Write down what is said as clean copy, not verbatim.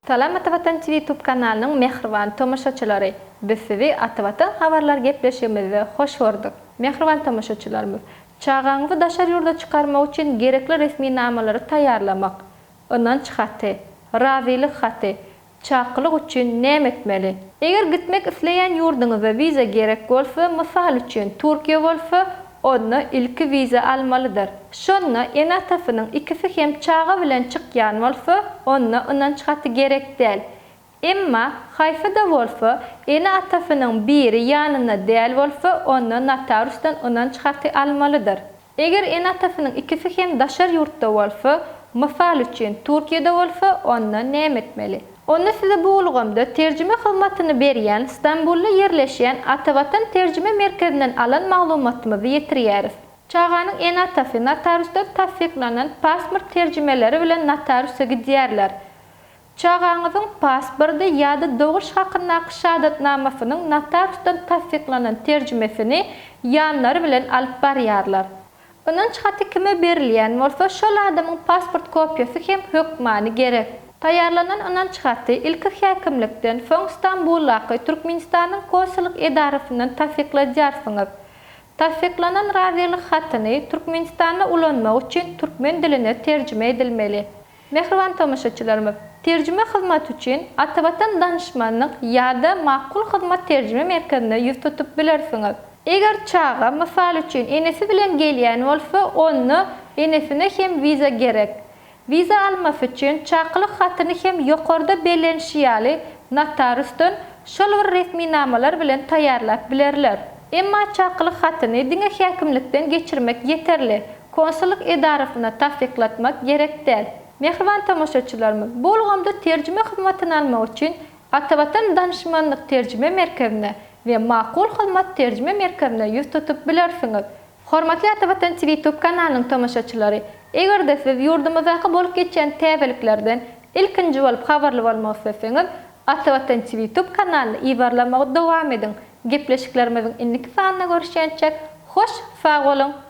Salam Atavatan TV YouTube kanalının mehriban tomoşaçylary. Biz sizi Atavatan habarlar gepleşigimizde hoş gördük. Mehriban tomoşaçylarymyz, çağaňyzy daşar ýurda çykarmak üçin gerekli resmi namalary taýýarlamak, ondan çykaty, razylyk haty, çaqlyk üçin näme etmeli? Eger gitmek isleýän ýurduňyza viza gerek bolsa, mysal üçin Türkiýe bolsa, onu ilki viza almalıdır. Şonna en atafının ikisi hem çağa bilen çykýan bolsa, onu ondan çykatı gerek değil. Emma hayfada bolsa, en atafının biri yanına değil bolsa, onu notarusdan ondan çykatı almalıdır. Eger en atafının ikisi hem daşar yurtda bolsa, mysal üçin Türkiýede bolsa, onu näme etmeli? Onu size bu ulgamda tercüme hyzmatyny berýän İstanbulda yerleşýän Atavatan tercüme merkezinden alan maglumatymyzy ýetirýäris. Çağanyň en atafy notarusdan tasdiklanan pasport tercümeleri bilen notarusa gidýärler. Çağanyňyň pasporty ýa-da doğuş hakyndaky şahadatnamasynyň notarusdan tasdiklanan tercümesini ýanlary bilen alyp barýarlar. Ondan çykaty kime berilýän bolsa, şol adamyň pasport kopýasy hem hökmany gerek. Taýýarlanan ondan çykaty ilki häkimlikden soň İstanbuldaky Türkmenistanyň konsulyk edarasynyň tasdiklanýarsyňyz. Tasdiklanan razylyk hatyny Türkmenistana ulanmak üçin türkmen diline terjime edilmeli. Mehriban tomoşaçylarymyz, terjime hyzmaty üçin Atavatan danışmanlyk ýa-da makul hyzmat terjime merkezine ýüz tutup bilersiňiz. Eger çağa mysal üçin enesi bilen gelýän bolsa, onu enesine hem viza gerek. Viza alması için çaqlyk hatyny hem ýokarda belenşýäli notarusdan şol bir resmi namalar bilen taýýarlap bilerler. Emma çaqlyk hatyny diňe häkimlikden geçirmek ýeterli. Konsulyk edarasyna tasdiklatmak gerek değil. Mehriban tomoşaçylarymyz, bu ulgamda terjime hyzmatyny almak üçin Atavatan danışmanlyk terjime merkezine we makul hyzmat terjime merkezine ýüz tutup bilersiňiz. Hormatly Atavatan TV YouTube kanalynyň tomoşaçylary, eger-de siz ýurdumyzdaky bolup geçen täzeliklerden ilkinji bolup habarly bolmak isteseňiz, Atavatan TV YouTube kanalyny ibarlamagy dowam edin. Gepleşiklerimiziň indiki sanyna görüşýänçe hoş, sag bolun.